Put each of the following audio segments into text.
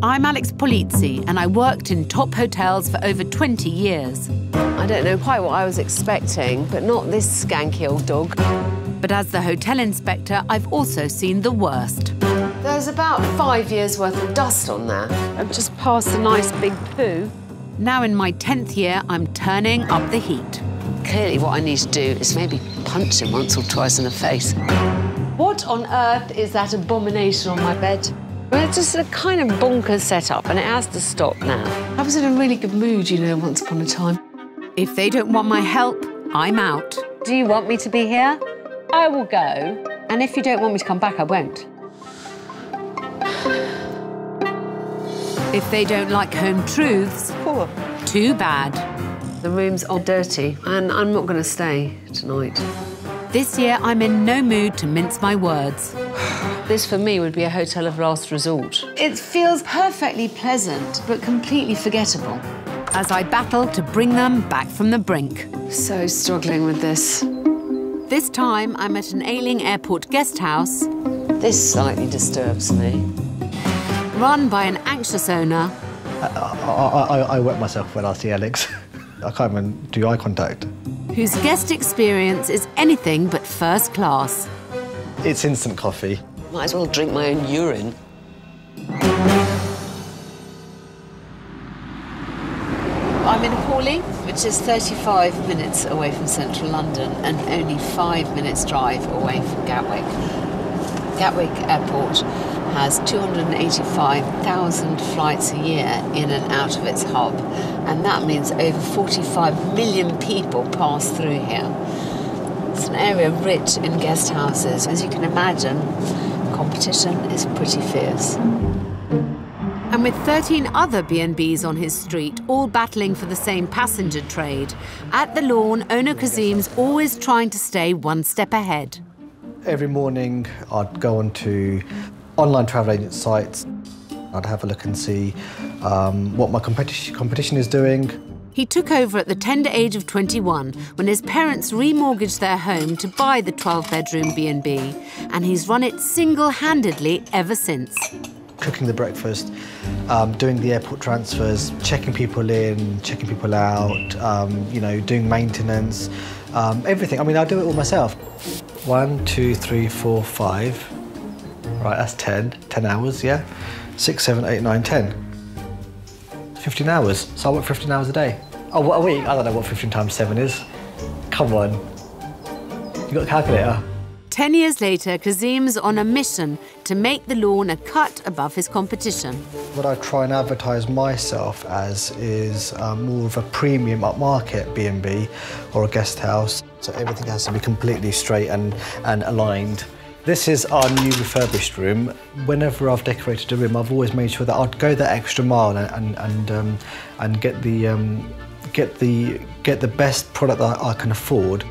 I'm Alex Polizzi, and I worked in top hotels for over 20 years. I don't know quite what I was expecting, but not this skanky old dog. But as the hotel inspector, I've also seen the worst. There's about 5 years' worth of dust on there. I've just passed a nice big poo. Now in my 10th year, I'm turning up the heat. Clearly what I need to do is maybe punch him once or twice in the face. What on earth is that abomination on my bed? Well, it's just a kind of bonkers setup, and it has to stop now. I was in a really good mood, you know, once upon a time. If they don't want my help, I'm out. Do you want me to be here? I will go, and if you don't want me to come back, I won't. If they don't like home truths, too bad. The rooms are dirty, and I'm not going to stay tonight. This year, I'm in no mood to mince my words. This, for me, would be a hotel of last resort. It feels perfectly pleasant, but completely forgettable. As I battle to bring them back from the brink. So struggling with this. This time, I'm at an ailing airport guest house. This slightly disturbs me. Run by an anxious owner. I wet myself when I see Alex. I can't even do eye contact. Whose guest experience is anything but first class. It's instant coffee. Might as well drink my own urine. I'm in Hawley, which is 35 minutes away from central London and only 5 minutes drive away from Gatwick. Gatwick Airport has 285,000 flights a year in and out of its hub, and that means over 45 million people pass through here. It's an area rich in guest houses. As you can imagine, competition is pretty fierce. And with 13 other B&Bs on his street, all battling for the same passenger trade, at the Lawn, owner Kazim's always trying to stay one step ahead. Every morning, I'd go onto online travel agent sites. I'd have a look and see what my competition is doing. He took over at the tender age of 21 when his parents remortgaged their home to buy the 12-bedroom B&B, and he's run it single-handedly ever since. Cooking the breakfast, doing the airport transfers, checking people in, checking people out, you know, doing maintenance, everything. I mean, I do it all myself. 1, 2, 3, 4, 5. Right, that's 10 hours, yeah? 6, 7, 8, 9, 10. 15 hours, so I work 15 hours a day. Oh, what a week? I don't know what 15 times 7 is. Come on. You got a calculator? 10 years later, Kazim's on a mission to make the Lawn a cut above his competition. What I try and advertise myself as is more of a premium upmarket B&B or a guest house. So everything has to be completely straight and aligned. This is our new refurbished room. Whenever I've decorated a room, I've always made sure that I'd go that extra mile and get the best product that I can afford.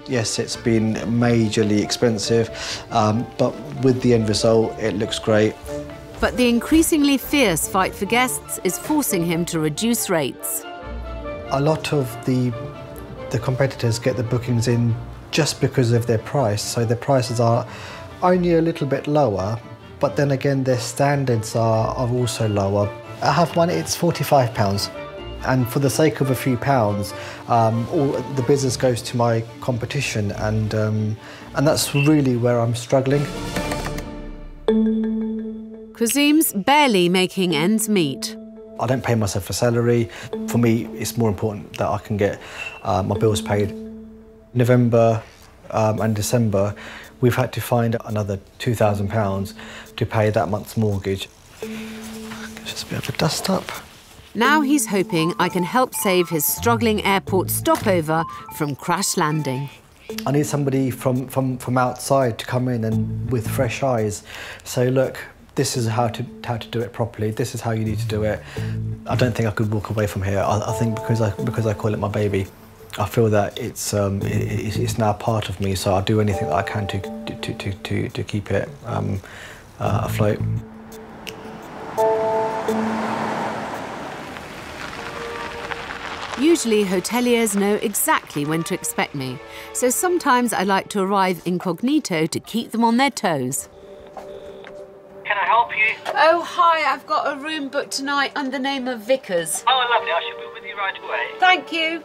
Yes, it's been majorly expensive, but with the end result, it looks great. But the increasingly fierce fight for guests is forcing him to reduce rates. A lot of the competitors get the bookings in just because of their price, so their prices are only a little bit lower, but then again their standards are also lower. I have one, it's £45. And for the sake of a few pounds, all the business goes to my competition, and that's really where I'm struggling. Kazim's barely making ends meet. I don't pay myself a salary. For me, it's more important that I can get my bills paid. November and December, we've had to find another £2,000 to pay that month's mortgage. Just a bit of a dust up. Now he's hoping I can help save his struggling airport stopover from crash landing. I need somebody from outside to come in and with fresh eyes say, look, this is how to do it properly. This is how you need to do it. I don't think I could walk away from here. I think because I call it my baby, I feel that it's now part of me. So I'll do anything that I can to keep it afloat. Usually, hoteliers know exactly when to expect me, so sometimes I like to arrive incognito to keep them on their toes. Can I help you? Oh, hi, I've got a room booked tonight under the name of Vickers. Oh, lovely. I shall be with you right away. Thank you.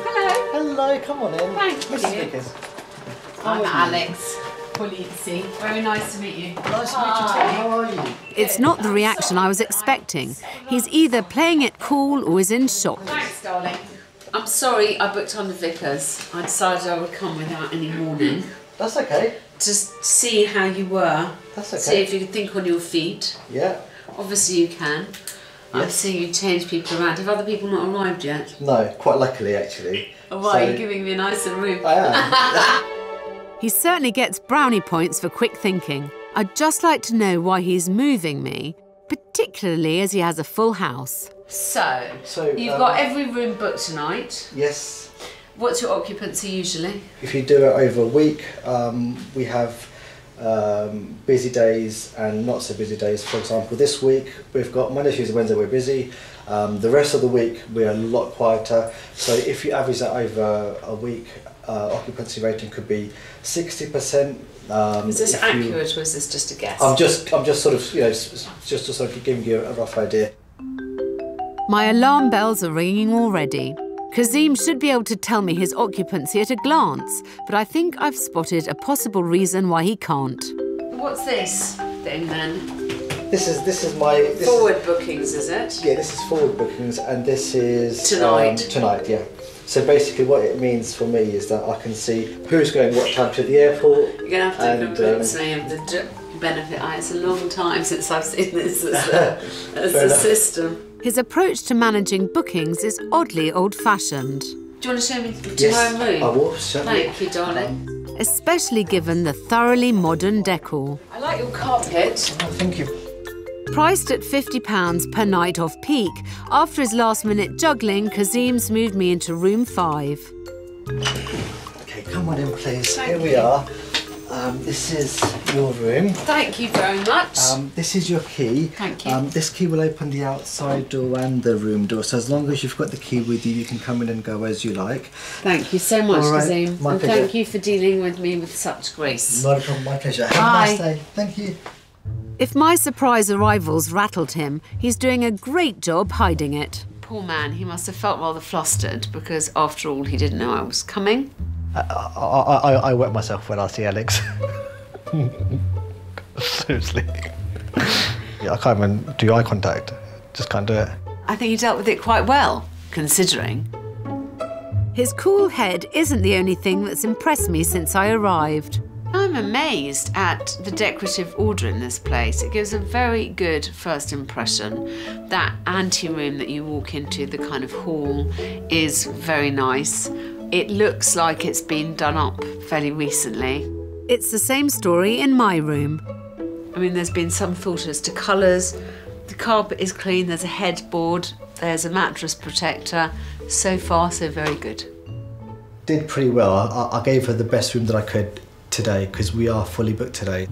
Hello. Hello, come on in. Thank Mrs. you. Vickers. I'm Alex Polizzi. Very nice to meet you. Nice to meet you too. How are you? It's not the reaction I was expecting. He's either playing it cool or is in shock. Thanks, darling. I'm sorry I booked on the Vickers. I decided I would come without any warning. That's okay. Just see how you were. That's okay. See if you can think on your feet. Yeah. Obviously you can. I've Yes. seen you change people around. Have other people not arrived yet? No, quite luckily actually. Oh, why? You're giving me a nicer room. I am. He certainly gets brownie points for quick thinking. I'd just like to know why he's moving me, particularly as he has a full house. So you've got every room booked tonight. Yes. What's your occupancy usually? If you do it over a week, we have busy days and not so busy days. For example, this week we've got Monday, Tuesday, Wednesday we're busy. The rest of the week we're a lot quieter. So if you average that over a week, occupancy rating could be 60%. Is this accurate or is this just a guess? I'm just sort of, you know, just to sort of give you a rough idea. My alarm bells are ringing already. Kazim should be able to tell me his occupancy at a glance, but I think I've spotted a possible reason why he can't. What's this thing then? This is my Forward bookings, is it? Yeah, this is forward bookings, and this is Tonight. Tonight, yeah. So basically, what it means for me is that I can see who's going what time to the airport. You're going to have to convince me of the benefit. It's a long time since I've seen this as a system. His approach to managing bookings is oddly old-fashioned, Do you want to show me to Yes, my room? I will, certainly. Thank you, darling. especially given the thoroughly modern decor. I like your carpet. Oh, thank you. Priced at £50 per night off peak, after his last-minute juggling, Kazim's moved me into room 5. Okay, come on in, please. Thank Here we you. are. This is your room. Thank you very much. This is your key. Thank you. This key will open the outside door and the room door. So as long as you've got the key with you, you can come in and go as you like. Thank you so much, All right, Kazim. my And pleasure. thank you for dealing with me with such grace. Not a problem, my pleasure. Have Bye. a nice day. Thank you. If my surprise arrivals rattled him, he's doing a great job hiding it. Poor man, he must have felt rather flustered because after all he didn't know I was coming. I wet myself when I see Alex. Seriously. Yeah, I can't even do eye contact. Just can't do it. I think he dealt with it quite well, considering. His cool head isn't the only thing that's impressed me since I arrived. I'm amazed at the decorative order in this place. It gives a very good first impression. That ante-room that you walk into, the kind of hall, is very nice. It looks like it's been done up fairly recently. It's the same story in my room. I mean, there's been some filters to colours. The carpet is clean, there's a headboard, there's a mattress protector. So far, so very good. Did pretty well. I gave her the best room that I could today because we are fully booked today.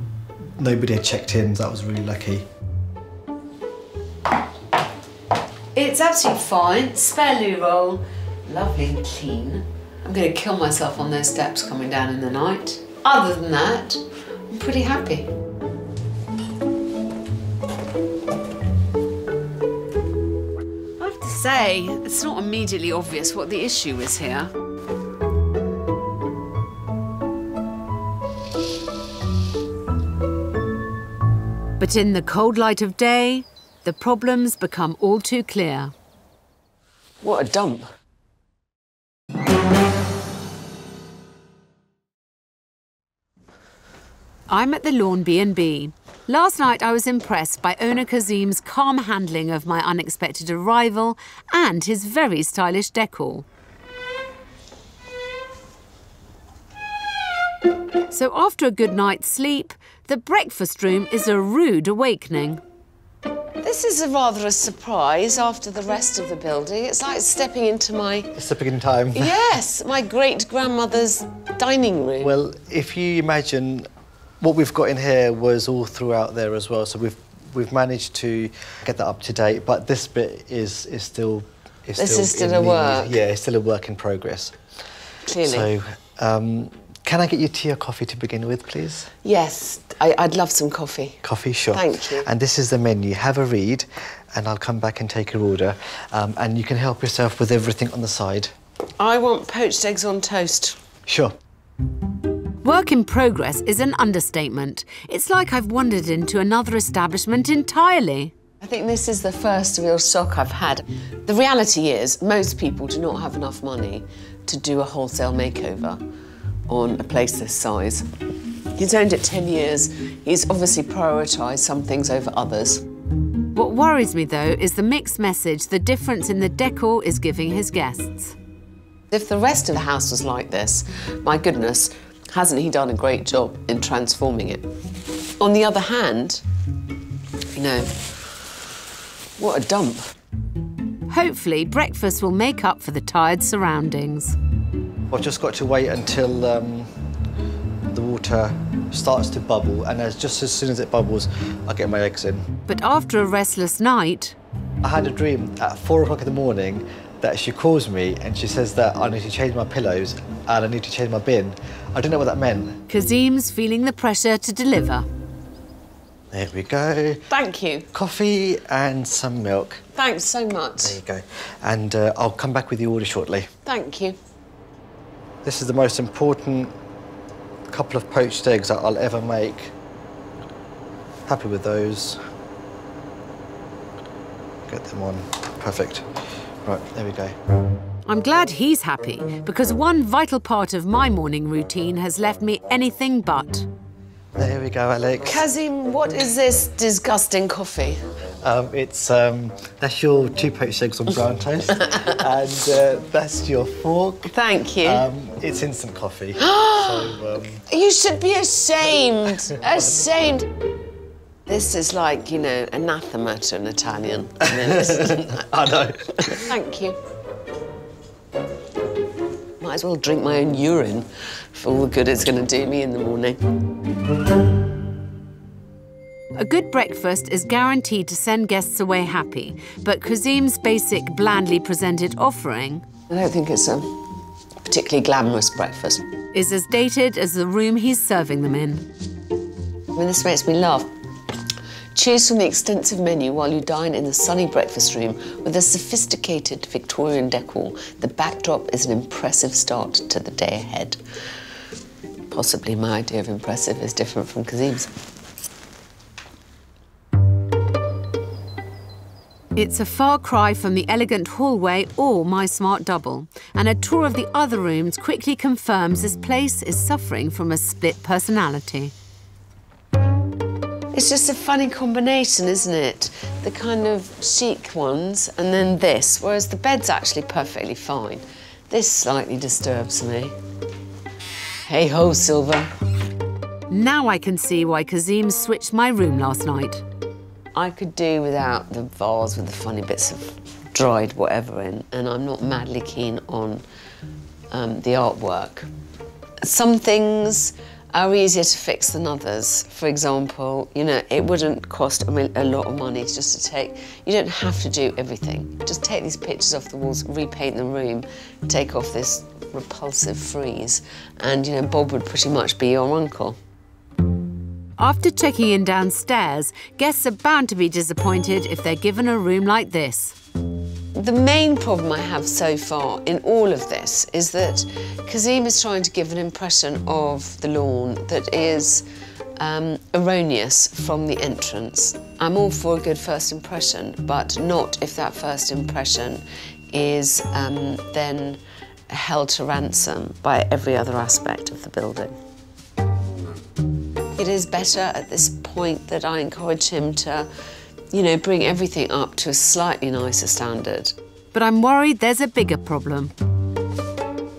Nobody had checked in, so that was really lucky. It's absolutely fine. Spare loo roll, lovely and clean. I'm going to kill myself on those steps coming down in the night. Other than that, I'm pretty happy. I have to say, it's not immediately obvious what the issue is here. But in the cold light of day, the problems become all too clear. What a dump. I'm at the Lawn B&B. Last night I was impressed by owner Kazim's calm handling of my unexpected arrival and his very stylish decor. So after a good night's sleep, the breakfast room is a rude awakening. This is rather a surprise after the rest of the building. It's like stepping into my... Stepping in time. Yes, my great-grandmother's dining room. Well, if you imagine what we've got in here was all throughout there as well, so we've managed to get that up to date, but this bit is still This is still a work. Yeah, it's still a work in progress. Clearly. So, can I get you tea or coffee to begin with, please? Yes, I'd love some coffee. Coffee, sure. Thank you. And this is the menu. Have a read, and I'll come back and take your order. And you can help yourself with everything on the side. I want poached eggs on toast. Sure. Work in progress is an understatement. It's like I've wandered into another establishment entirely. I think this is the first real shock I've had. The reality is, most people do not have enough money to do a wholesale makeover on a place this size. He's owned it 10 years. He's obviously prioritised some things over others. What worries me, though, is the mixed message the difference in the decor is giving his guests. If the rest of the house was like this, my goodness, hasn't he done a great job in transforming it? On the other hand, you know, what a dump. Hopefully, breakfast will make up for the tired surroundings. I've just got to wait until the water starts to bubble, and just as soon as it bubbles, I'll get my eggs in. But after a restless night... I had a dream at 4 o'clock in the morning that she calls me and she says that I need to change my pillows and I need to change my bin. I didn't know what that meant. Kazim's feeling the pressure to deliver. There we go. Thank you. Coffee and some milk. Thanks so much. There you go. And I'll come back with the order shortly. Thank you. This is the most important couple of poached eggs that I'll ever make. Happy with those. Get them on. Perfect. Right, there we go. I'm glad he's happy, because one vital part of my morning routine has left me anything but. There we go, Alex. Kazim, what is this disgusting coffee? That's your 2 poached eggs on brown toast, and that's your fork. Thank you. It's instant coffee. You should be ashamed. Ashamed. This is like, you know, anathema to an Italian. I mean, I know. Thank you. Might as well drink my own urine for all the good it's going to do me in the morning. A good breakfast is guaranteed to send guests away happy, but Kazim's basic, blandly presented offering... I don't think it's a particularly glamorous breakfast. ...is as dated as the room he's serving them in. I mean, this makes me laugh. Choose from the extensive menu while you dine in the sunny breakfast room with a sophisticated Victorian decor. The backdrop is an impressive start to the day ahead. Possibly my idea of impressive is different from Kazim's. It's a far cry from the elegant hallway or my smart double, and a tour of the other rooms quickly confirms this place is suffering from a split personality. It's just a funny combination, isn't it? The kind of chic ones and then this, whereas the bed's actually perfectly fine. This slightly disturbs me. Hey-ho, Silver. Now I can see why Kazim switched my room last night. I could do without the vase with the funny bits of dried whatever in, and I'm not madly keen on the artwork. Some things are easier to fix than others. For example, you know, it wouldn't cost a lot of money just to take... You don't have to do everything. Just take these pictures off the walls, repaint the room, take off this repulsive frieze, and, you know, Bob would pretty much be your uncle. After checking in downstairs, guests are bound to be disappointed if they're given a room like this. The main problem I have so far in all of this is that Kazim is trying to give an impression of the lawn that is erroneous from the entrance. I'm all for a good first impression, but not if that first impression is then held to ransom by every other aspect of the building. It is better at this point that I encourage him to, you know, bring everything up to a slightly nicer standard. But I'm worried there's a bigger problem.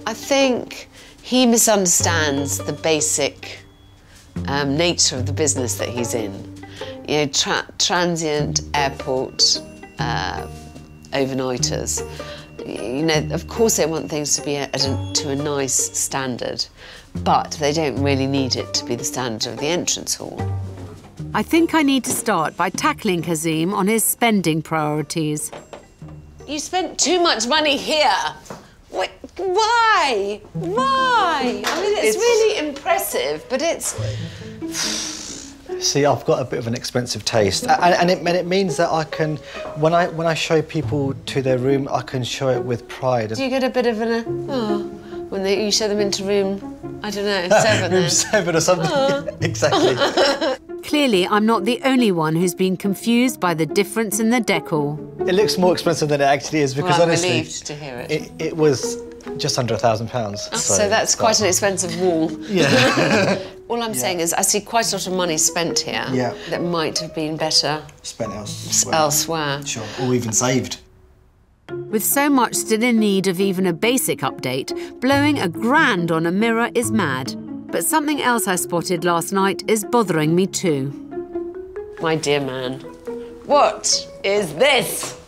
I think he misunderstands the basic nature of the business that he's in. You know, transient airport overnighters. You know, of course they want things to be to a nice standard, but they don't really need it to be the standard of the entrance hall. I think I need to start by tackling Kazim on his spending priorities. You spent too much money here. Wait, why? Why? I mean, it's really impressive, but it's... See, I've got a bit of an expensive taste, and it means that I can, when I show people to their room, I can show it with pride. Do you get a bit of when you show them into room, I don't know, 7 room 7 or something? Exactly. Clearly, I'm not the only one who's been confused by the difference in the decor. It looks more expensive than it actually is because honestly, I'm relieved to hear it. It was just under £1,000. So that's quite an expensive wall. Yeah. All I'm saying is I see quite a lot of money spent here that might have been better spent elsewhere. Sure, or even saved. With so much still in need of even a basic update, blowing £1,000 on a mirror is mad. But something else I spotted last night is bothering me too. My dear man, what is this?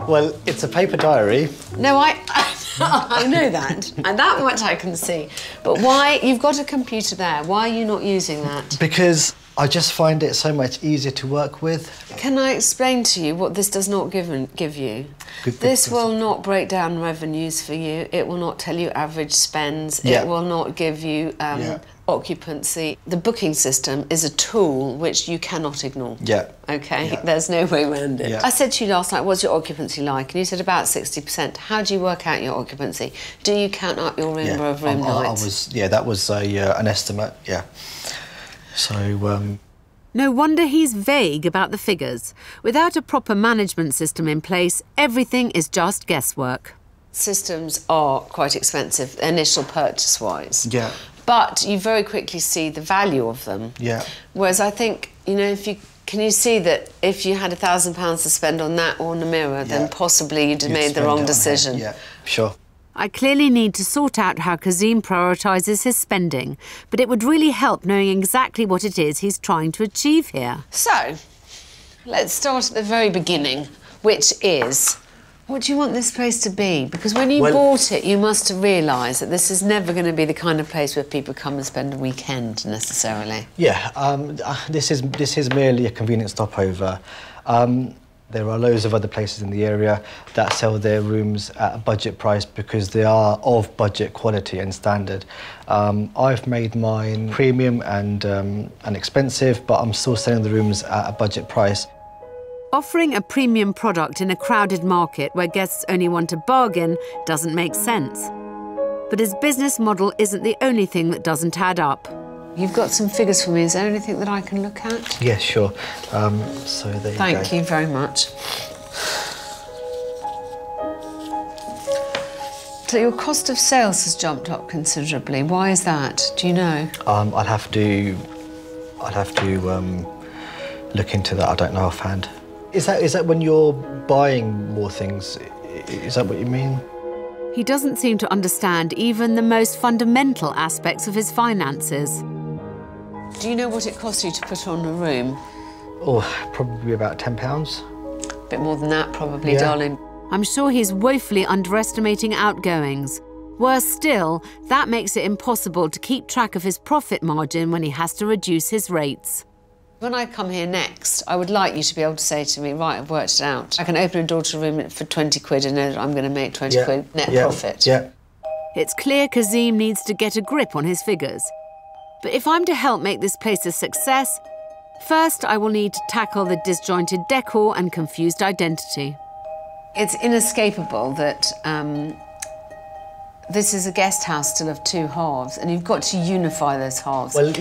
Well, it's a paper diary. No, I know that, and that much I can see. But why? You've got a computer there. Why are you not using that? Because I just find it so much easier to work with. Can I explain to you what this does not give you? This will not break down revenues for you. It will not tell you average spends. Yeah. It will not give you occupancy. The booking system is a tool which you cannot ignore. Yeah. Okay, Yeah. there's no way around it. Yeah. I said to you last night, what's your occupancy like? And you said about 60%. How do you work out your occupancy? Do you count up your number of room nights? That was an estimate, yeah. So, No wonder he's vague about the figures. Without a proper management system in place, everything is just guesswork. Systems are quite expensive, initial purchase-wise. Yeah. But you very quickly see the value of them. Yeah. Whereas I think, you know, can you see that if you had £1,000 to spend on that or on a mirror, then possibly you'd have made the wrong decision. Yeah, sure. I clearly need to sort out how Kazim prioritises his spending, but it would really help knowing exactly what it is he's trying to achieve here. So, let's start at the very beginning, which is, what do you want this place to be? Because when you bought it, you must have realised that this is never going to be the kind of place where people come and spend a weekend, necessarily. Yeah, this is merely a convenient stopover. There are loads of other places in the area that sell their rooms at a budget price because they are of budget quality and standard. I've made mine premium and expensive, but I'm still selling the rooms at a budget price. Offering a premium product in a crowded market where guests only want a bargain doesn't make sense. But his business model isn't the only thing that doesn't add up. You've got some figures for me. Is there anything that I can look at? Yeah, sure. So there you go. Thank you very much. So your cost of sales has jumped up considerably. Why is that? Do you know? I'd have to look into that. I don't know offhand. Is that when you're buying more things? Is that what you mean? He doesn't seem to understand even the most fundamental aspects of his finances. Do you know what it costs you to put on a room? Oh, probably about £10. A bit more than that, probably, darling. I'm sure he's woefully underestimating outgoings. Worse still, that makes it impossible to keep track of his profit margin when he has to reduce his rates. When I come here next, I would like you to be able to say to me, right, I've worked it out. I can open a daughter room for 20 quid and know that I'm going to make 20 quid net profit. Yeah. It's clear Kazim needs to get a grip on his figures. But if I'm to help make this place a success, first I will need to tackle the disjointed decor and confused identity. It's inescapable that this is a guest house still of two halves, and you've got to unify those halves. Well,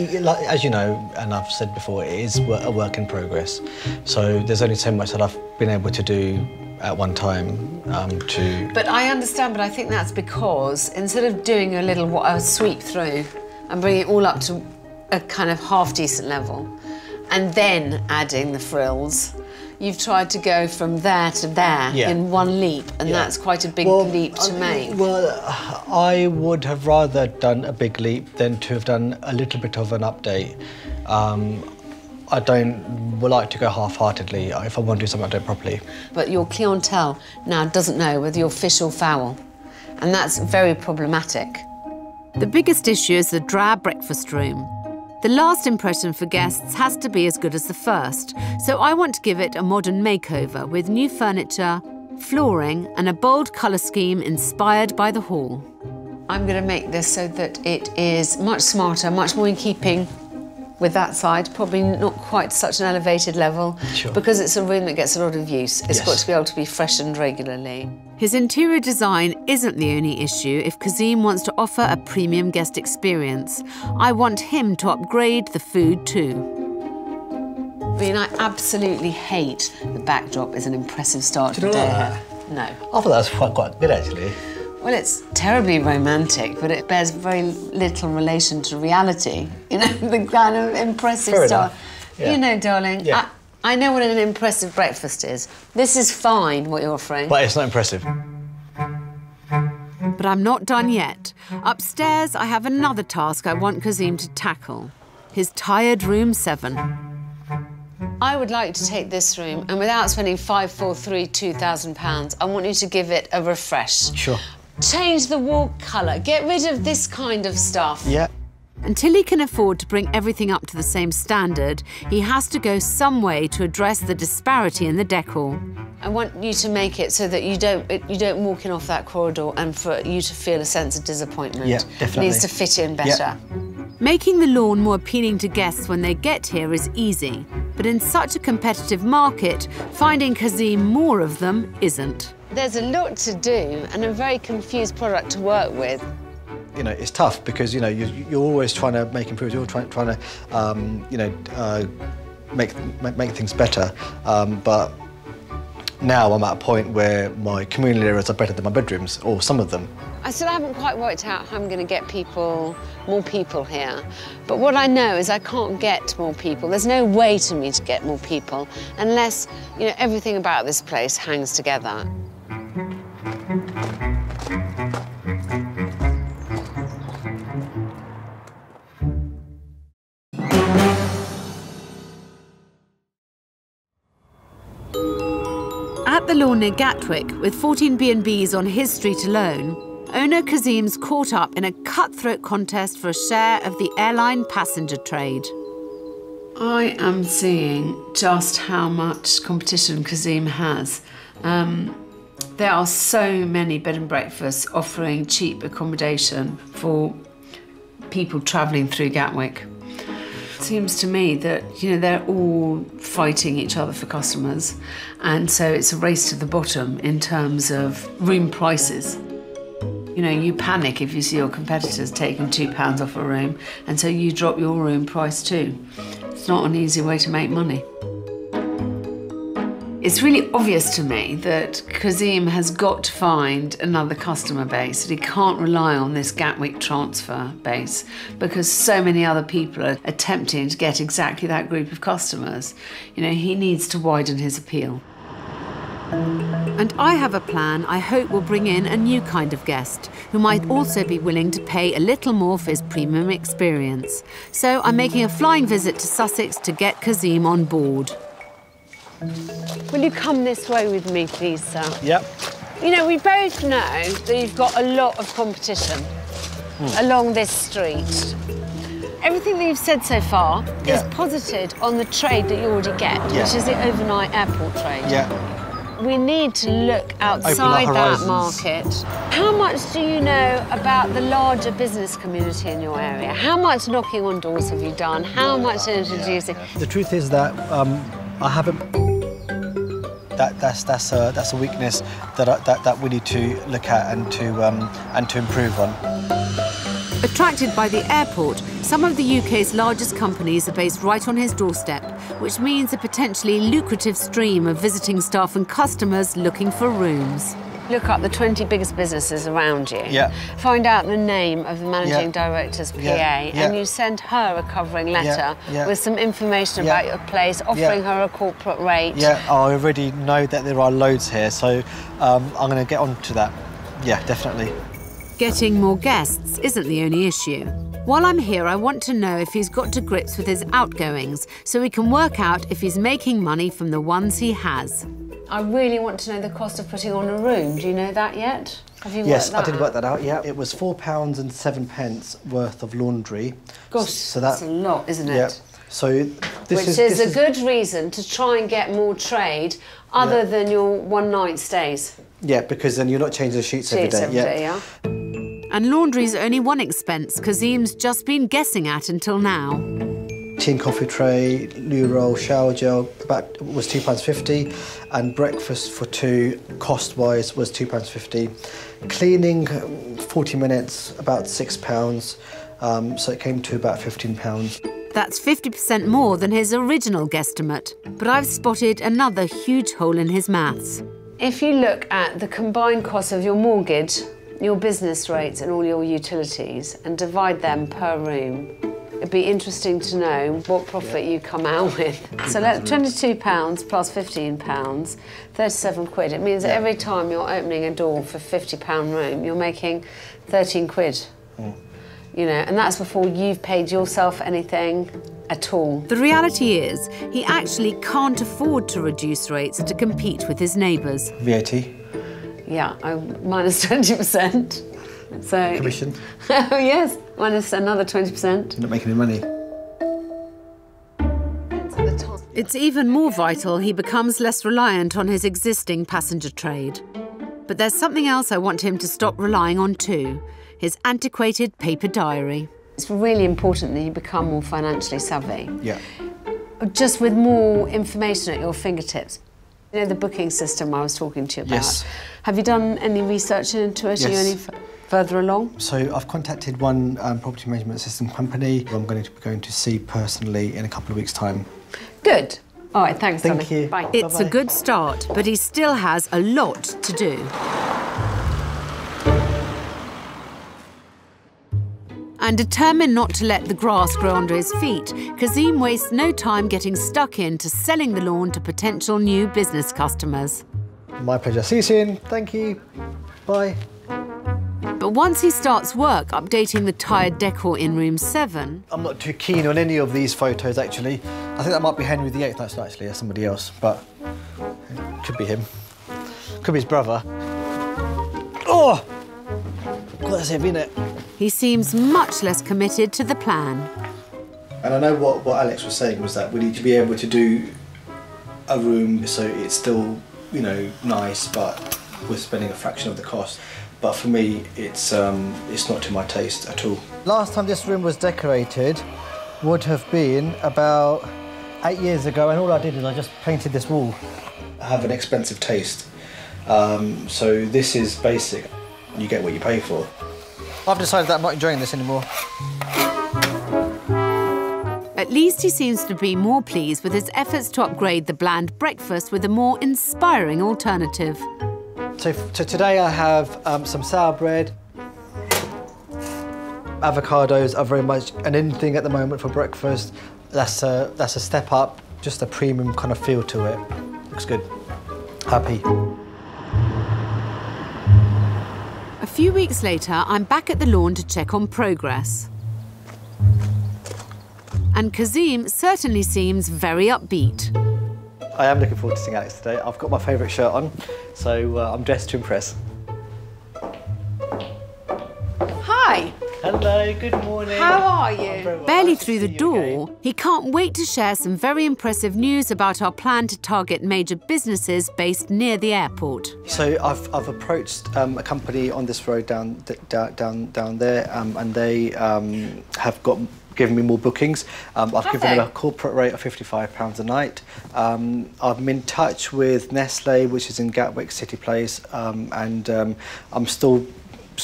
as you know, and I've said before, it is a work in progress. So there's only so much that I've been able to do at one time But I understand, but I think that's because instead of doing a sweep through and bringing it all up to a kind of half-decent level, and then adding the frills, you've tried to go from there to there in one leap, and that's quite a big leap to make. Well, I would have rather done a big leap than to have done a little bit of an update. I don't like to go half-heartedly. If I want to do something, I do it properly. But your clientele now doesn't know whether you're fish or fowl, and that's very problematic. The biggest issue is the drab breakfast room. The last impression for guests has to be as good as the first, so I want to give it a modern makeover with new furniture, flooring and a bold colour scheme inspired by the hall. I'm going to make this so that it is much smarter, much more in keeping with that side, probably not quite such an elevated level, Sure. because it's a room that gets a lot of use. It's Yes. got to be able to be freshened regularly. His interior design isn't the only issue if Kazim wants to offer a premium guest experience. I want him to upgrade the food too. I mean, I absolutely hate the backdrop is an impressive start to the you day. not like No. I thought that was quite good, actually. Well, it's terribly romantic, but it bears very little relation to reality. You know, the kind of impressive Fair start. enough. Yeah. You know, darling, Yeah. I know what an impressive breakfast is. This is fine, what you're offering. But it's not impressive. But I'm not done yet. Upstairs, I have another task I want Kazim to tackle. His tired room 7. I would like to take this room, and without spending £2,000, I want you to give it a refresh. Sure. Change the wall colour. Get rid of this kind of stuff. Yeah. Until he can afford to bring everything up to the same standard, he has to go some way to address the disparity in the decor. I want you to make it so that you don't walk in off that corridor and for you to feel a sense of disappointment. Yeah, definitely. It needs to fit in better. Yeah. Making the lawn more appealing to guests when they get here is easy, but in such a competitive market, finding Kazim more of them isn't. There's a lot to do and a very confused product to work with. You know, it's tough because, you know, you're always trying to make improvements, you're trying to, you know, make things better. But now I'm at a point where my communal areas are better than my bedrooms, or some of them. I still haven't quite worked out how I'm going to get more people here. But what I know is I can't get more people. There's no way to me to get more people unless, you know, everything about this place hangs together. At the lawn near Gatwick, with 14 B&Bs on his street alone, owner Kazim's caught up in a cutthroat contest for a share of the airline passenger trade. I am seeing just how much competition Kazim has. There are so many bed and breakfasts offering cheap accommodation for people travelling through Gatwick. It seems to me that, you know, they're all fighting each other for customers, and so it's a race to the bottom in terms of room prices. You know, you panic if you see your competitors taking £2 off a room, and so you drop your room price too. It's not an easy way to make money. It's really obvious to me that Kazim has got to find another customer base, that he can't rely on this Gatwick transfer base because so many other people are attempting to get exactly that group of customers. You know, he needs to widen his appeal. And I have a plan I hope will bring in a new kind of guest who might also be willing to pay a little more for his premium experience. So I'm making a flying visit to Sussex to get Kazim on board. Will you come this way with me, please, sir? Yep. You know, we both know that you've got a lot of competition along this street. Everything that you've said so far is posited on the trade that you already get, which is the overnight airport trade. Yeah. We need to look outside that market. How much do you know about the larger business community in your area? How much knocking on doors have you done? How much introducing? The truth is that I haven't. That's a weakness that we need to look at and to improve on. Attracted by the airport, some of the UK's largest companies are based right on his doorstep, which means a potentially lucrative stream of visiting staff and customers looking for rooms. Look up the 20 biggest businesses around you. Yeah. Find out the name of the managing director's PA, and you send her a covering letter with some information about your place, offering her a corporate rate. Yeah, I already know that there are loads here, so I'm going to get on to that. Yeah, definitely. Getting more guests isn't the only issue. While I'm here, I want to know if he's got to grips with his outgoings so we can work out if he's making money from the ones he has. I really want to know the cost of putting on a room. Do you know that yet? Have you Yes, worked that I did out? work that out, yeah. It was £4.07 worth of laundry. Gosh, so that's a lot, isn't it? Yeah. So Which is a good reason to try and get more trade other than your one-night stays. Yeah, because then you're not changing the sheets every day. Yeah. And laundry's only one expense Kazim's just been guessing at until now. Tea and coffee tray, loo roll, shower gel, was £2.50, and breakfast for two, cost-wise, was £2.50. Cleaning, 40 minutes, about £6, so it came to about £15. That's 50% more than his original guesstimate, but I've spotted another huge hole in his maths. If you look at the combined cost of your mortgage, your business rates and all your utilities and divide them per room, it'd be interesting to know what profit you come out with. So that's £22 plus £15, 37 quid. It means that every time you're opening a door for £50 room, you're making 13 quid. You know, and that's before you've paid yourself anything at all. The reality is, he actually can't afford to reduce rates to compete with his neighbours. VAT. Yeah, minus 20%. So Commission. Oh yes, minus another 20%. You're not making any money. It's even more vital he becomes less reliant on his existing passenger trade. But there's something else I want him to stop relying on too. His antiquated paper diary. It's really important that you become more financially savvy. Yeah. Just with more information at your fingertips. You know the booking system I was talking to you about? Yes. Have you done any research into it? Yes. Are you any further along? So I've contacted one property management system company who I'm going to see personally in a couple of weeks' time. Good. All right, thanks, Thank you. Bye. It's a good start, but he still has a lot to do. And determined not to let the grass grow under his feet, Kazim wastes no time getting stuck into selling the lawn to potential new business customers. My pleasure. See you soon. Thank you. Bye. But once he starts work updating the tired decor in room 7... I'm not too keen on any of these photos, actually. I think that might be Henry VIII. That's not actually somebody else, but it could be him. Could be his brother. Oh! God, that's heavy, isn't it? He seems much less committed to the plan. And I know what Alex was saying was that we need to be able to do a room so it's still, you know, nice, but we're spending a fraction of the cost. But for me, it's not to my taste at all. Last time this room was decorated would have been about 8 years ago, and all I did is I just painted this wall. I have an expensive taste, so this is basic. You get what you pay for. I've decided that I'm not enjoying this anymore. At least he seems to be more pleased with his efforts to upgrade the bland breakfast with a more inspiring alternative. So today I have some sour bread. Avocados are very much an in thing at the moment for breakfast. That's a step up, just a premium kind of feel to it. Looks good. Happy. A few weeks later, I'm back at the lawn to check on progress. And Kazim certainly seems very upbeat. I am looking forward to seeing Alex today. I've got my favourite shirt on, so I'm dressed to impress. Hi. Hello, good morning. How are you? Well. Barely Nice through the door, he can't wait to share some very impressive news about our plan to target major businesses based near the airport. So I've approached a company on this road down there, and they have given me more bookings. I've given them a corporate rate of £55 a night. I'm in touch with Nestle, which is in Gatwick City Place, and I'm still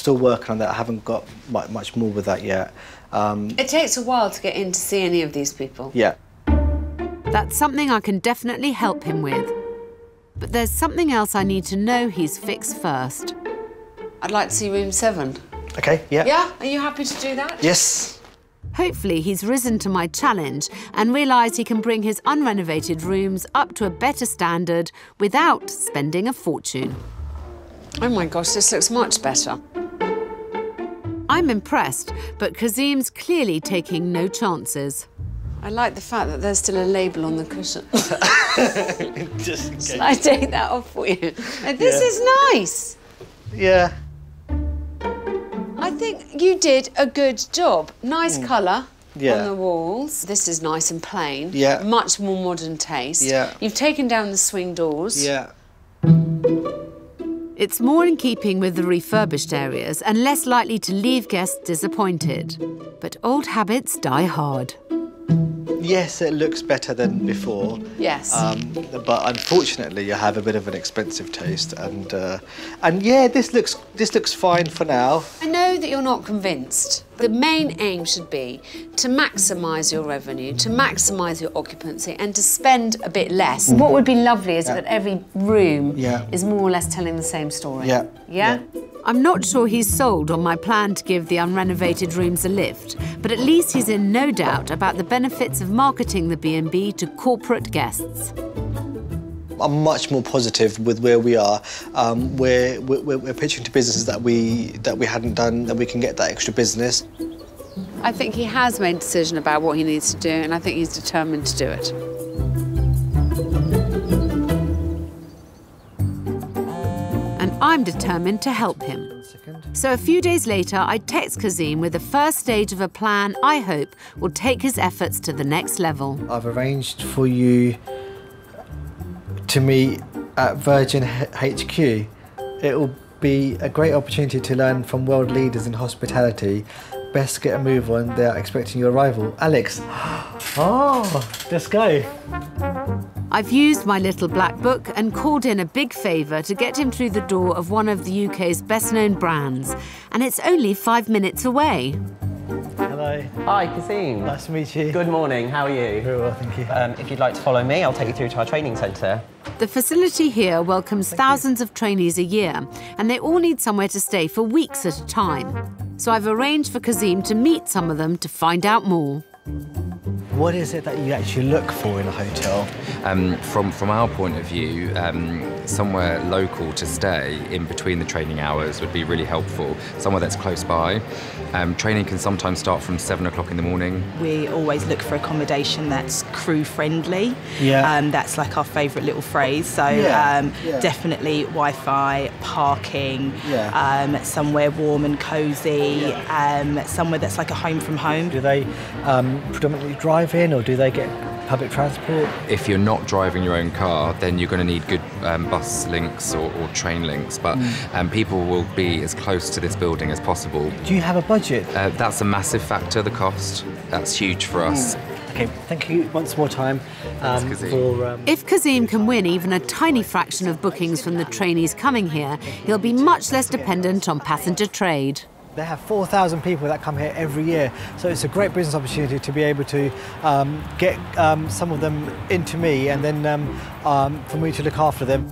working on that. I haven't got much more with that yet. It takes a while to get in to see any of these people. Yeah. That's something I can definitely help him with. But there's something else I need to know he's fixed first. I'd like to see room 7. Okay, yeah. Yeah? Are you happy to do that? Yes. Hopefully he's risen to my challenge and realised he can bring his unrenovated rooms up to a better standard without spending a fortune. Oh my gosh, this looks much better. I'm impressed, but Kazim's clearly taking no chances. I like the fact that there's still a label on the cushion. Just in case. Shall I take that off for you? This is nice. Yeah. I think you did a good job. Nice colour, on the walls. This is nice and plain. Yeah. Much more modern taste. Yeah. You've taken down the swing doors. Yeah. It's more in keeping with the refurbished areas and less likely to leave guests disappointed. But old habits die hard. Yes, it looks better than before. Yes. But unfortunately, you have a bit of an expensive taste, and yeah, this looks fine for now. I know that you're not convinced. The main aim should be to maximise your revenue, to maximise your occupancy, and to spend a bit less. What would be lovely is that every room is more or less telling the same story. Yeah. Yeah? I'm not sure he's sold on my plan to give the unrenovated rooms a lift, but at least he's in no doubt about the benefits of marketing the B&B to corporate guests. I'm much more positive with where we are. We're pitching to businesses that we hadn't done, that we can get that extra business. I think he has made a decision about what he needs to do, and I think he's determined to do it. And I'm determined to help him. So a few days later, I text Kazim with the first stage of a plan I hope will take his efforts to the next level. I've arranged for you to meet at Virgin HQ. It will be a great opportunity to learn from world leaders in hospitality. Best get a move on, they are expecting your arrival. Alex, oh, let's go. I've used my little black book and called in a big favour to get him through the door of one of the UK's best-known brands. And it's only 5 minutes away. Hello. Hi, Kazim. Nice to meet you. Good morning, how are you? Very well, thank you. If you'd like to follow me, I'll take you through to our training centre. The facility here welcomes thousands of trainees a year, and they all need somewhere to stay for weeks at a time. So I've arranged for Kazim to meet some of them to find out more. What is it that you actually look for in a hotel? From our point of view, somewhere local to stay in between the training hours would be really helpful. Somewhere that's close by. Training can sometimes start from 7 o'clock in the morning. We always look for accommodation that's crew friendly. Yeah. That's like our favourite little phrase. So definitely Wi-Fi, parking, somewhere warm and cosy, somewhere that's like a home from home. Do they predominantly drive in, or do they get public transport? If you're not driving your own car, then you're going to need good bus links or train links, but people will be as close to this building as possible. Do you have a budget? That's a massive factor, the cost. That's huge for us. Okay, thank you once more time If Kazim can win even a tiny fraction of bookings from the trainees coming here, he'll be much less dependent on passenger trade. They have 4,000 people that come here every year, so it's a great business opportunity to be able to get some of them into me, and then for me to look after them.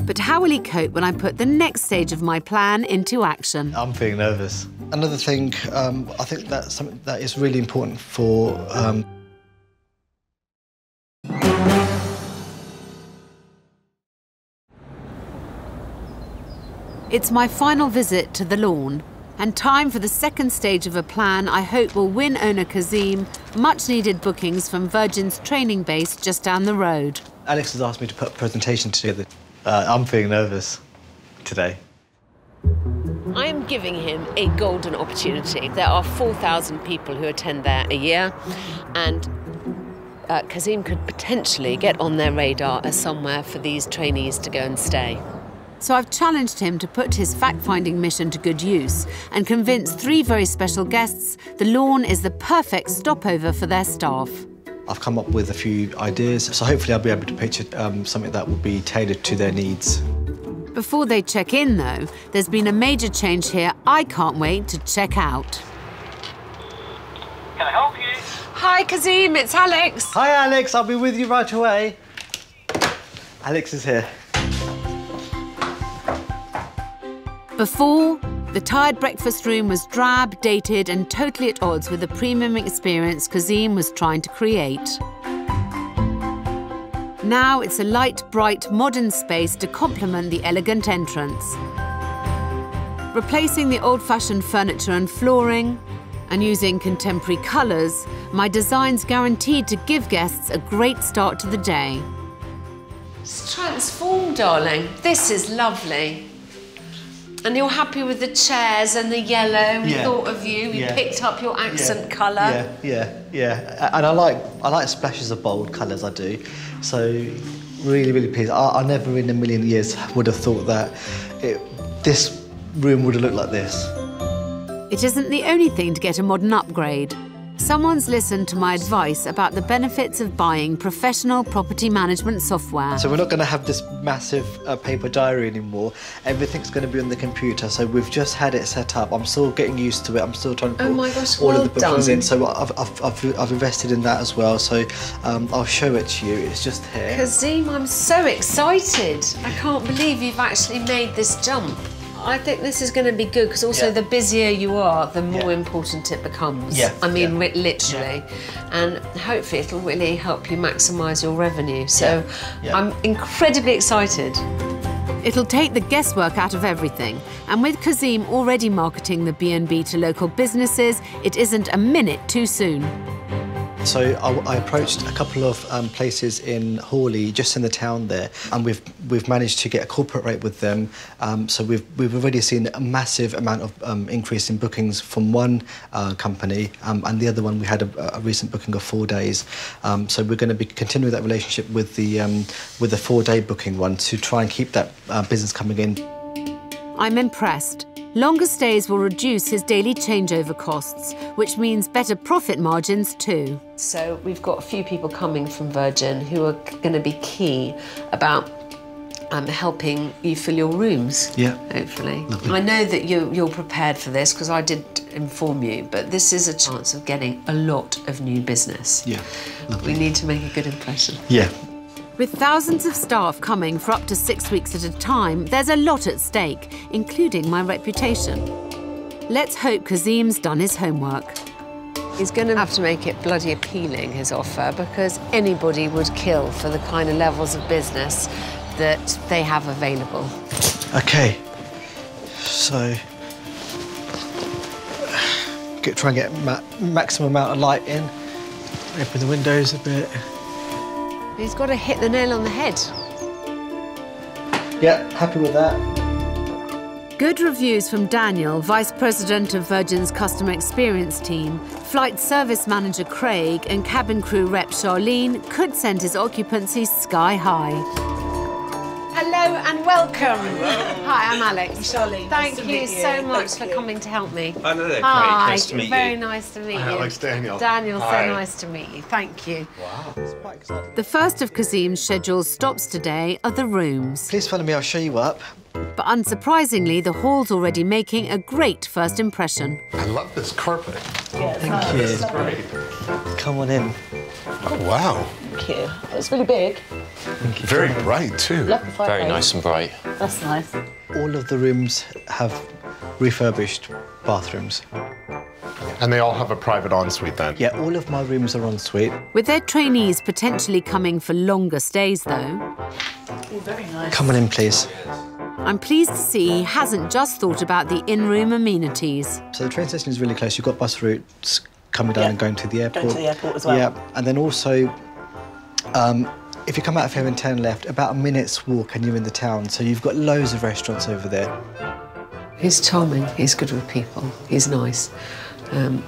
But how will he cope when I put the next stage of my plan into action? I'm feeling nervous. Another thing, I think that's something that is really important for It's my final visit to the lawn, and time for the second stage of a plan I hope will win owner Kazim much-needed bookings from Virgin's training base just down the road. Alex has asked me to put a presentation together. I'm feeling nervous today. I am giving him a golden opportunity. There are 4,000 people who attend there a year, and Kazim could potentially get on their radar as somewhere for these trainees to go and stay. So I've challenged him to put his fact-finding mission to good use and convince 3 very special guests the lawn is the perfect stopover for their staff. I've come up with a few ideas, so hopefully I'll be able to pitch something that will be tailored to their needs. Before they check in, though, there's been a major change here I can't wait to check out. Can I help you? Hi, Kazim, it's Alex. Hi, Alex. I'll be with you right away. Alex is here. Before, the tired breakfast room was drab, dated and totally at odds with the premium experience Kazim was trying to create. Now it's a light, bright, modern space to complement the elegant entrance. Replacing the old-fashioned furniture and flooring and using contemporary colours, my design's guaranteed to give guests a great start to the day. It's transformed, darling. This is lovely. And you're happy with the chairs and the yellow. We thought of you. We picked up your accent colour. Yeah. And I like splashes of bold colours. I do. So really pleased. I never in a million years would have thought that this room would have looked like this. It isn't the only thing to get a modern upgrade. Someone's listened to my advice about the benefits of buying professional property management software. So we're not going to have this massive paper diary anymore. Everything's going to be on the computer. So we've just had it set up. I'm still getting used to it. I'm still trying to put all of the bookings in. So I've invested in that as well. So I'll show it to you. It's just here. Kazim, I'm so excited. I can't believe you've actually made this jump. I think this is going to be good because also the busier you are, the more important it becomes. I mean, literally. And hopefully it'll really help you maximise your revenue. So I'm incredibly excited. It'll take the guesswork out of everything. And with Kazim already marketing the B&B to local businesses, it isn't a minute too soon. So I approached a couple of places in Hawley, just in the town there, and we've managed to get a corporate rate with them. So we've already seen a massive amount of increase in bookings from one company, and the other one we had a recent booking of 4 days. So we're going to be continuing that relationship with the 4-day booking one to try and keep that business coming in. I'm impressed. Longer stays will reduce his daily changeover costs, which means better profit margins too. So we've got a few people coming from Virgin who are going to be key about helping you fill your rooms, hopefully. Lovely. I know that you're prepared for this because I did inform you, but this is a chance of getting a lot of new business. Lovely. We need to make a good impression. With thousands of staff coming for up to 6 weeks at a time, there's a lot at stake, including my reputation. Let's hope Kazim's done his homework. He's going to have to make it bloody appealing, his offer, because anybody would kill for the kind of levels of business that they have available. Okay, so try and get maximum amount of light in. Open the windows a bit. He's got to hit the nail on the head. Yeah, happy with that. Good reviews from Daniel, Vice President of Virgin's Customer Experience team, Flight Service Manager Craig and cabin crew rep Charlene could send his occupancy sky high. Hello and welcome. Hi, I'm Alex. Charlene. Thank you so much for coming to help me. Oh, no, great. Hi, Nice to meet you. Very nice to meet you. Alex, Daniel. Daniel, so Hi. nice to meet you. Thank you. Wow. It's quite exciting. The first of Kazim's scheduled stops today are the rooms. Please follow me, I'll show you up. But unsurprisingly, the hall's already making a great first impression. I love this carpet. Thank you. It's great. Come on in. Oh, wow. Thank you. It's really big. Very bright, too. Very nice and bright. That's nice. All of the rooms have refurbished bathrooms. And they all have a private ensuite then? Yeah, all of my rooms are en suite. With their trainees potentially coming for longer stays, though, Very nice. Come on in, please. I'm pleased to see he hasn't just thought about the in-room amenities. So the train station is really close. You've got bus routes coming down and going to the airport. Going to the airport as well. Yeah, and then also, if you come out of here and turn left, about a minute's walk and you're in the town. So you've got loads of restaurants over there. He's charming. He's good with people. He's nice. The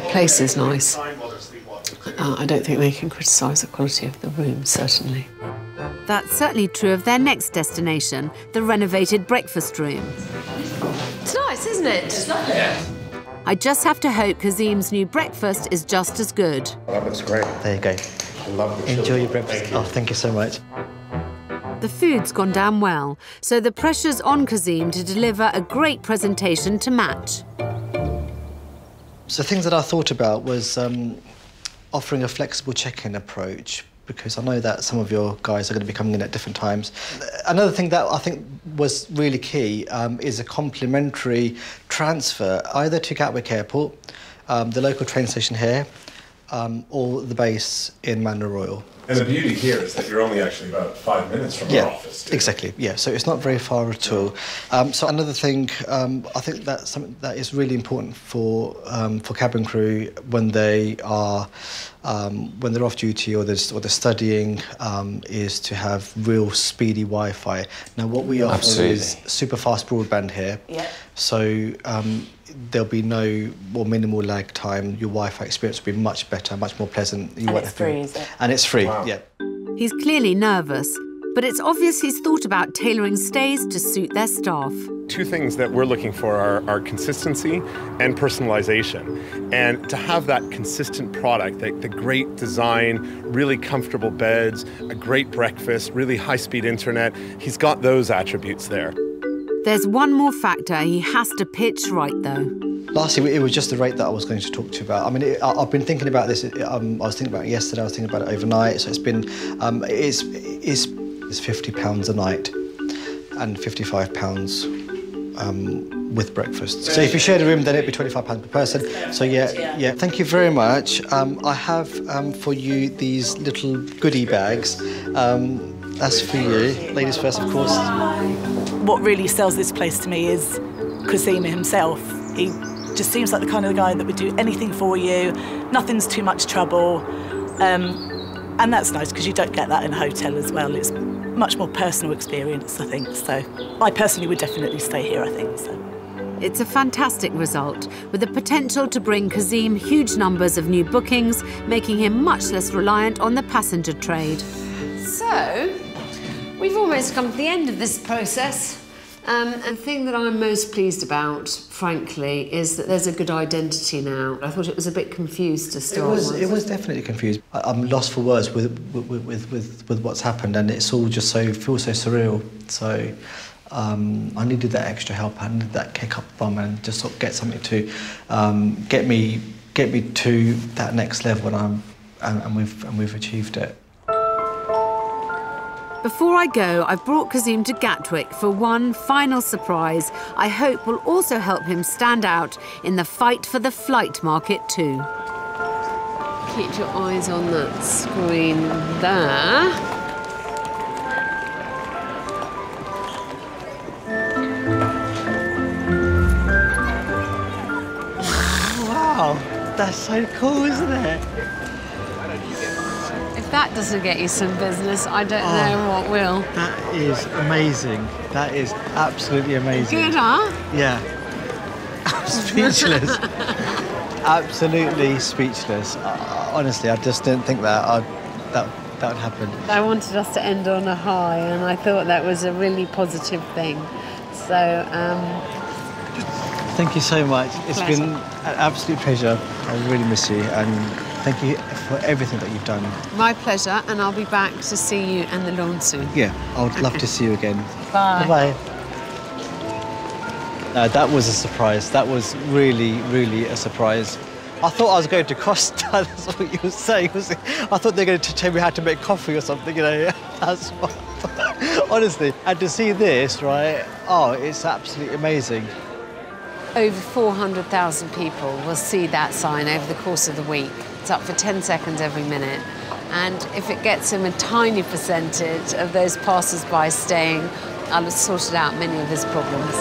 place is nice. I don't think they can criticise the quality of the room, certainly. That's certainly true of their next destination, the renovated breakfast room. It's nice, isn't it? It's lovely. I just have to hope Kazim's new breakfast is just as good. That looks great. There you go. I love the Enjoy chili. your breakfast. Oh, thank you so much. The food's gone down well, so the pressure's on Kazim to deliver a great presentation to match. So things that I thought about was offering a flexible check-in approach, because I know that some of your guys are going to be coming in at different times. Another thing that I think was really key is a complimentary transfer either to Gatwick Airport, the local train station here, or the base in Manor Royal. And the beauty here is that you're only actually about 5 minutes from our office. Exactly. Yeah, so it's not very far at all. So another thing, I think that's something that is really important for cabin crew when they are when they're off duty or they're studying, is to have real speedy Wi-Fi. Now, what we offer is super fast broadband here. Yeah. So there'll be no or minimal lag time. Your Wi-Fi experience will be much better, much more pleasant. And it's free, is it? And it's free, wow. Yeah. He's clearly nervous, but it's obvious he's thought about tailoring stays to suit their staff. Two things that we're looking for are consistency and personalization. And to have that consistent product, the great design, really comfortable beds, a great breakfast, really high-speed internet, he's got those attributes there. There's one more factor he has to pitch right, though. Lastly, it was just the rate that I was going to talk to you about. I mean, I've been thinking about this. I was thinking about it yesterday. I was thinking about it overnight. So it's been, it's £50 a night, and £55 with breakfast. So if you share the room, then it'd be £25 per person. So yeah. Thank you very much. I have for you these little goodie bags. That's for you, ladies first, of course. What really sells this place to me is Kazim himself. He just seems like the kind of guy that would do anything for you. Nothing's too much trouble. And that's nice because you don't get that in a hotel as well. It's much more personal experience, I think. So I personally would definitely stay here, I think. So. It's a fantastic result, with the potential to bring Kazim huge numbers of new bookings, making him much less reliant on the passenger trade. So, we've almost come to the end of this process. And the thing that I'm most pleased about, frankly, is that there's a good identity now. I thought it was a bit confused to start with. It was definitely confused. I'm lost for words with what's happened, and it's all just feels so surreal. So I needed that extra help. I needed that kick up the bum and just sort of get something to get me to that next level, and we've achieved it. Before I go, I've brought Kazim to Gatwick for one final surprise I hope will also help him stand out in the fight for the flight market too. Keep your eyes on that screen there. Wow, that's so cool, isn't it? If that doesn't get you some business, I don't know what will. That is amazing. That is absolutely amazing. Good, huh? Yeah. I'm speechless. Absolutely speechless. Honestly, I just didn't think that would happen. I wanted us to end on a high, and I thought that was a really positive thing. So, thank you so much. It's been an absolute pleasure. I really miss you, and thank you for everything that you've done. My pleasure, and I'll be back to see you and the lawn soon. Yeah, I would love to see you again. Bye. Bye-bye. That was a surprise. That was really, really a surprise. I thought I was going to Costa, that's what you were saying. I thought they were going to tell me how to make coffee or something, you know. That's what, honestly. And to see this, right, oh, it's absolutely amazing. Over 400,000 people will see that sign over the course of the week. It's up for 10 seconds every minute. And if it gets him a tiny percentage of those passers-by staying, I'll have sorted out many of his problems.